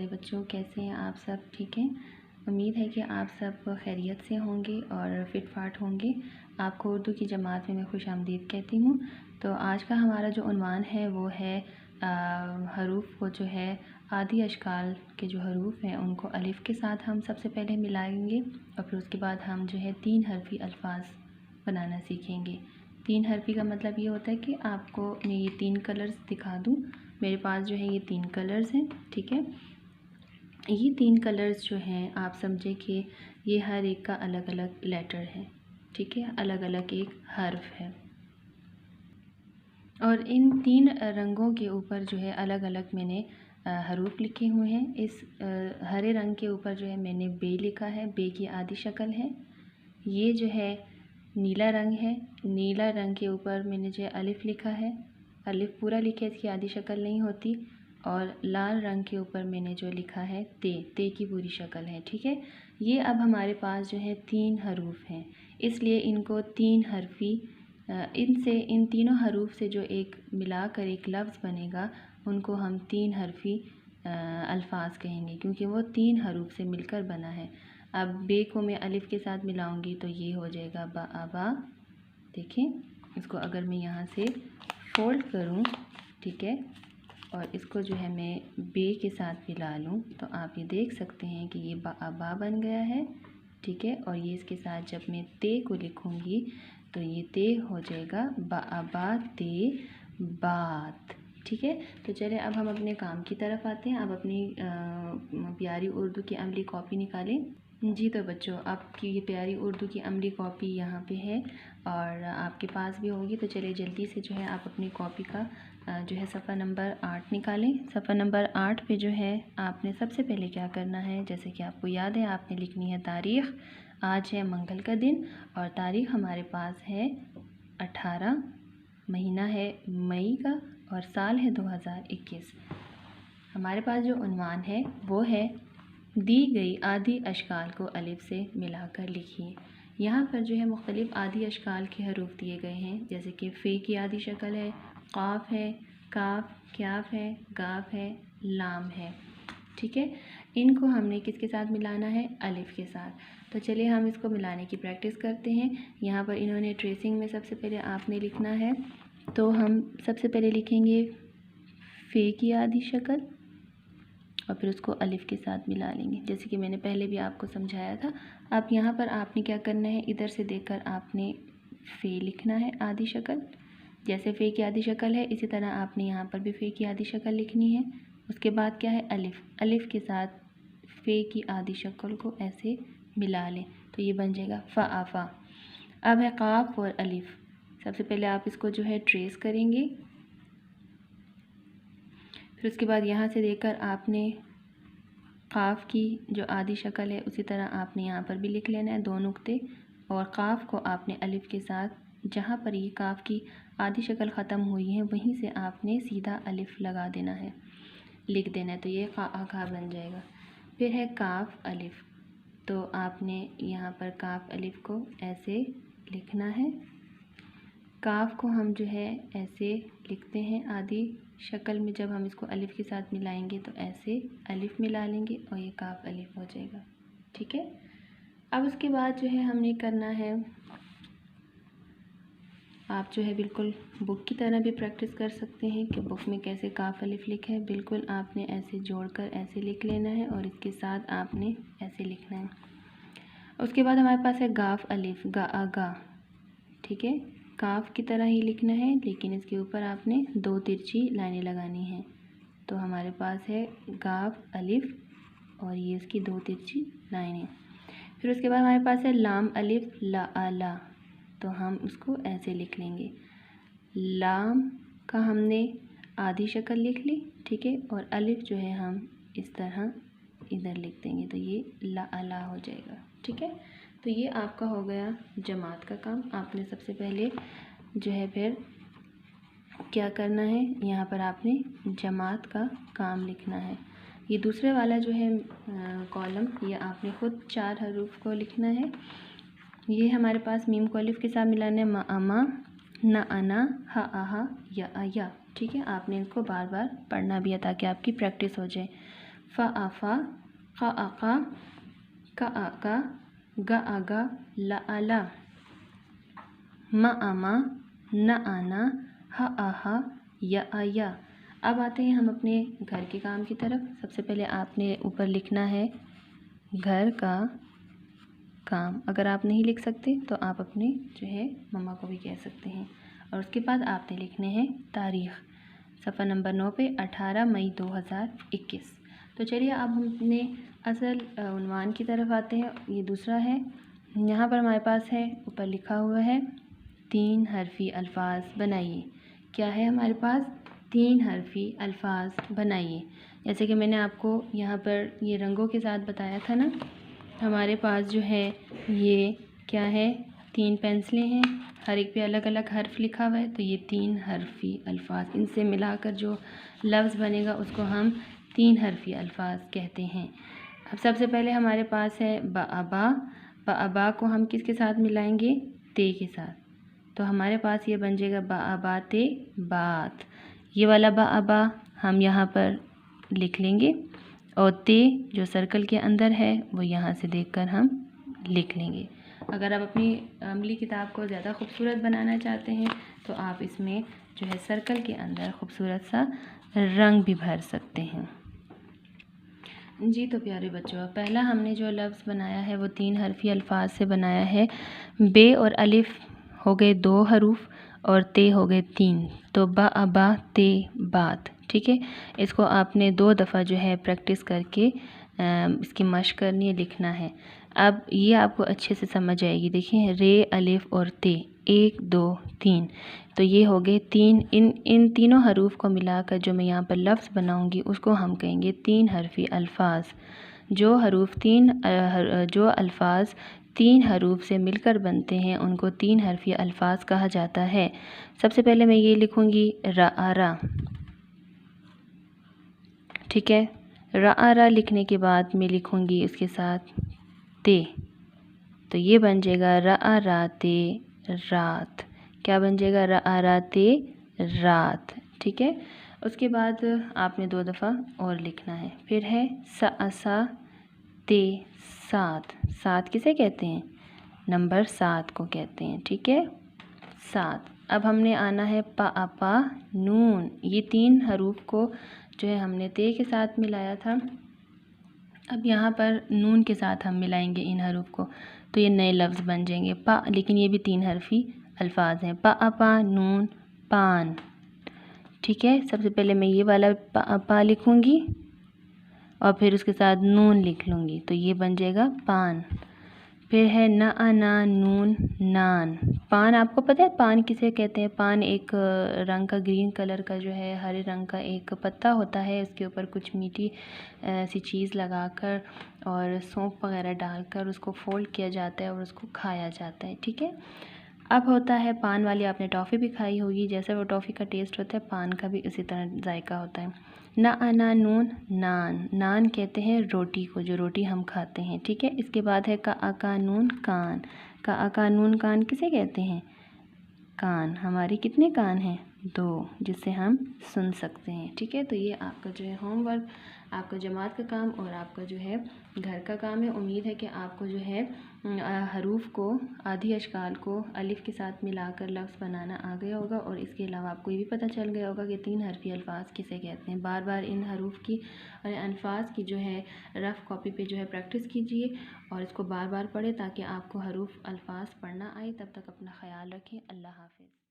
प्यारे बच्चों, कैसे हैं आप सब? ठीक हैं। उम्मीद है कि आप सब खैरियत से होंगे और फिट फाट होंगे। आपको उर्दू की जमात में मैं खुशामदीद कहती हूँ। तो आज का हमारा जो उन्वान है वो है हरूफ को जो है आदि अशकाल के जो हरूफ हैं उनको अलिफ़ के साथ हम सबसे पहले मिलाएंगे और फिर उसके बाद हम जो है 3 हरफ़ी अल्फाज बनाना सीखेंगे। 3 हरफ़ी का मतलब ये होता है कि आपको मैं ये 3 कलर्स दिखा दूँ। मेरे पास जो है ये 3 कलर्स हैं, ठीक है। ये 3 कलर्स जो हैं आप समझे कि ये हर एक का अलग अलग लेटर है, ठीक है, अलग अलग एक हर्फ है। और इन 3 रंगों के ऊपर जो है अलग अलग मैंने हरूफ लिखे हुए हैं। इस हरे रंग के ऊपर जो है मैंने बे लिखा है, बे की आधी शक्ल है। ये जो है नीला रंग है, नीला रंग के ऊपर मैंने जो है अलिफ़ लिखा है। अलिफ़ पूरा लिखे, इसकी आधी शक्ल नहीं होती। और लाल रंग के ऊपर मैंने जो लिखा है ते की पूरी शक्ल है, ठीक है। ये अब हमारे पास जो है 3 हरूफ हैं, इसलिए इनको 3 हरफ़ी इन तीनों हरूफ से जो एक मिलाकर एक लफ्ज़ बनेगा उनको हम 3 हरफ़ी अल्फाज कहेंगे, क्योंकि वो 3 हरूफ से मिलकर बना है। अब बे को मैं अलिफ़ के साथ मिलाऊंगी तो ये हो जाएगा बा आबा। देखें, इसको अगर मैं यहाँ से फोल्ड करूँ, ठीक है, और इसको जो है मैं बे के साथ मिला लूँ तो आप ये देख सकते हैं कि ये बा आबा बन गया है, ठीक है। और ये इसके साथ जब मैं ते को लिखूँगी तो ये ते हो जाएगा बा आबा ते बात, ठीक है। तो चलिए अब हम अपने काम की तरफ आते हैं। अब अपनी प्यारी उर्दू की अमली कॉपी निकालें। जी तो बच्चों, आपकी ये प्यारी उर्दू की अमली कॉपी यहाँ पे है और आपके पास भी होगी। तो चलिए जल्दी से जो है आप अपनी कॉपी का जो है सफ़ा नंबर 8 निकालें। सफ़ा नंबर 8 पे जो है आपने सबसे पहले क्या करना है, जैसे कि आपको याद है, आपने लिखनी है तारीख़। आज है मंगल का दिन और तारीख़ हमारे पास है 18, महीना है मई का और साल है 2021। हमारे पास जो उन्वान है वो है दी गई आदि अशकाल को अलिफ़ से मिलाकर लिखिए। यहाँ पर जो है मुख्तलिफ़ आदि अशकाल के हरूफ दिए गए हैं, जैसे कि फ़े की आदि शक्ल है, क़ाफ है, काफ, क्याफ है, गाफ है, लाम है, ठीक है। इनको हमने किसके साथ मिलाना है? अलिफ़ के साथ। तो चलिए हम इसको मिलाने की प्रैक्टिस करते हैं। यहाँ पर इन्होंने ट्रेसिंग में सबसे पहले आपने लिखना है, तो हम सबसे पहले लिखेंगे फ़े की आधी शक्ल और फिर उसको अलिफ़ के साथ मिला लेंगे, जैसे कि मैंने पहले भी आपको समझाया था। अब यहाँ पर आपने क्या करना है, इधर से देखकर आपने फ़े लिखना है आधी शक्ल। जैसे फ़े की आधी शक्ल है इसी तरह आपने यहाँ पर भी फ़े की आधी शक्ल लिखनी है। उसके बाद क्या है, अलिफ़, अलिफ़ के साथ फ़े की आधी शक्ल को ऐसे मिला लें तो ये बन जाएगा फ़ा आफ़ा। अब है क़ाफ़ और अलिफ़। सबसे पहले आप इसको जो है ट्रेस करेंगे, फिर उसके बाद यहाँ से देखकर आपने क़ाफ़ की जो आधी शक्ल है उसी तरह आपने यहाँ पर भी लिख लेना है 2 नुक्ते, और क़ाफ़ को आपने अलिफ़ के साथ जहाँ पर ये काफ़ की आधी शक्ल ख़त्म हुई है वहीं से आपने सीधा अलिफ़ लगा देना है, लिख देना है, तो ये खा बन जाएगा। फिर है काफ़ अलिफ़, तो आपने यहाँ पर काफ़ अलिफ़ को ऐसे लिखना है। काफ़ को हम जो है ऐसे लिखते हैं आधी शक्ल में, जब हम इसको अलिफ़ के साथ मिलाएंगे तो ऐसे अलिफ़ मिला लेंगे और ये काफ़ अलिफ़ हो जाएगा, ठीक है। अब उसके बाद जो है हमने करना है, आप जो है बिल्कुल बुक की तरह भी प्रैक्टिस कर सकते हैं कि बुक में कैसे काफ़ अलिफ़ लिखा है। बिल्कुल आपने ऐसे जोड़कर ऐसे लिख लेना है और इसके साथ आपने ऐसे लिखना है। उसके बाद हमारे पास है गाफ़ अलिफ़, गा गा, ठीक है। काफ़ की तरह ही लिखना है लेकिन इसके ऊपर आपने 2 तिरछी लाइनें लगानी हैं। तो हमारे पास है गाफ़ अलिफ़ और ये इसकी 2 तिरछी लाइनें। फिर उसके बाद हमारे पास है लाम अलिफ़ ला आला, तो हम उसको ऐसे लिख लेंगे। लाम का हमने आधी शक्ल लिख ली, ठीक है, और अलिफ़ जो है हम इस तरह इधर लिख देंगे तो ये ला अला हो जाएगा, ठीक है। तो ये आपका हो गया जमात का काम। आपने सबसे पहले जो है फिर क्या करना है, यहाँ पर आपने जमात का काम लिखना है। ये दूसरे वाला जो है कॉलम, ये आपने ख़ुद 4 हरूफ को लिखना है। ये हमारे पास मीम को अलिफ़ के साथ मिलाना है, मा अमा, ना अना, हा आहा, या आया, ठीक है। आपने इनको बार बार पढ़ना भी है ताकि आपकी प्रैक्टिस हो जाए। फ़ा आफ़ा, क़ा आक़ा, का आका, गा आगा, ला आला, मा आमा, न आना, हा आहा, या आया। अब आते हैं हम अपने घर के काम की तरफ। सबसे पहले आपने ऊपर लिखना है घर का काम। अगर आप नहीं लिख सकते तो आप अपने जो है मम्मा को भी कह सकते हैं। और उसके बाद आपने लिखने हैं तारीख़। सफ़ा नंबर 9 पे 18 मई 2021। तो चलिए अब हम अपने असल उन्वान की तरफ आते हैं। ये दूसरा है। यहाँ पर हमारे पास है, ऊपर लिखा हुआ है 3 हरफ़ी अल्फ़ाज बनाइए। क्या है हमारे पास? 3 हरफ़ी अल्फ़ाज बनाइए। जैसे कि मैंने आपको यहाँ पर ये रंगों के साथ बताया था ना, हमारे पास जो है ये क्या है, 3 पेंसिलें हैं, हर एक पे अलग अलग हर्फ लिखा हुआ है। तो ये 3 हरफ़ी अल्फ़ाज, इनसे मिलाकर जो लफ्ज़ बनेगा उसको हम 3 हरफ़ी अल्फ़ाज कहते हैं। अब सबसे पहले हमारे पास है बाअबा। बाअबा को हम किसके साथ मिलाएंगे? ते के साथ। तो हमारे पास ये बन जाएगा बाअबा ते बात। ये वाला बाअबा हम यहाँ पर लिख लेंगे और ते जो सर्कल के अंदर है वो यहाँ से देखकर हम लिख लेंगे। अगर आप अपनी अमली किताब को ज़्यादा खूबसूरत बनाना चाहते हैं तो आप इसमें जो है सर्कल के अंदर खूबसूरत सा रंग भी भर सकते हैं। जी तो प्यारे बच्चों, पहला हमने जो लफ्ज़ बनाया है वो 3 हरफ़ी अल्फ़ाज से बनाया है। बे और अलिफ़ हो गए 2 हरूफ और ते हो गए 3। तो बाअबा ते बात। ठीक है, इसको आपने 2 दफ़ा जो है प्रैक्टिस करके इसकी मश्क करनी है, लिखना है। अब ये आपको अच्छे से समझ आएगी। देखिए रे, अलिफ़ और ते, 1 2 3। तो ये हो गए 3। इन तीनों हरूफ को मिलाकर जो मैं यहाँ पर लफ्ज़ बनाऊँगी उसको हम कहेंगे 3 हरफ़ी अल्फ़ाज। जो हरूफ जो अल्फ़ाज 3 हरूफ से मिलकर बनते हैं उनको 3 हरफ़ी अल्फ़ाज कहा जाता है। सबसे पहले मैं ये लिखूँगी रआरा। ठीक है, रआरा लिखने के बाद मैं लिखूँगी उसके साथ ते। तो ये बन जाएगा रआराते रात। क्या बन जाएगा? रआराते रात। ठीक है, उसके बाद आपने 2 दफ़ा और लिखना है। फिर है सअसा ते सात। सात किसे कहते हैं? नंबर 7 को कहते हैं। ठीक है, 7। अब हमने आना है पा नून। ये 3 हरूफ को जो है हमने ते के साथ मिलाया था। अब यहाँ पर नून के साथ हम मिलाएंगे इन हरूफ को, तो ये नए लफ्ज़ बन जाएंगे पा। लेकिन ये भी 3 हरफ़ी अल्फ़ाज हैं। पा नून पान। ठीक है, सबसे पहले मैं ये वाला पा लिखूँगी और फिर उसके साथ नून लिख लूँगी, तो ये बन जाएगा पान। फिर है ना आना नून नान। पान, आपको पता है पान किसे कहते हैं? पान एक रंग का, ग्रीन कलर का जो है, हरे रंग का एक पत्ता होता है। उसके ऊपर कुछ मीठी सी चीज़ लगाकर और सौंफ वगैरह डालकर उसको फोल्ड किया जाता है और उसको खाया जाता है। ठीक है, अब होता है पान वाली। आपने टॉफ़ी भी खाई होगी, जैसे वो टॉफ़ी का टेस्ट होता है पान का भी उसी तरह जायका होता है। ना आना नून नान। नान कहते हैं रोटी को, जो रोटी हम खाते हैं। ठीक है, इसके बाद है का आका नून कान। का आका नून कान किसे कहते हैं? कान। हमारे कितने कान हैं? 2, जिससे हम सुन सकते हैं। ठीक है, तो ये आपका जो है होमवर्क, आपका जमात का काम और आपका जो है घर का काम है। उम्मीद है कि आपको जो है हरूफ को, आधी अशकाल को अलिफ़ के साथ मिलाकर लफ्ज़ बनाना आ गया होगा। और इसके अलावा आपको ये भी पता चल गया होगा कि 3 हरफ़ी अल्फ़ाज किसे कहते हैं। बार बार इन हरूफ की और अल्फ़ाज की जो है रफ़ कॉपी पे जो है प्रैक्टिस कीजिए और इसको बार बार पढ़ें ताकि आपको हरूफ अल्फ़ाज पढ़ना आए। तब तक अपना ख़याल रखें। अल्लाह हाफ़िज़।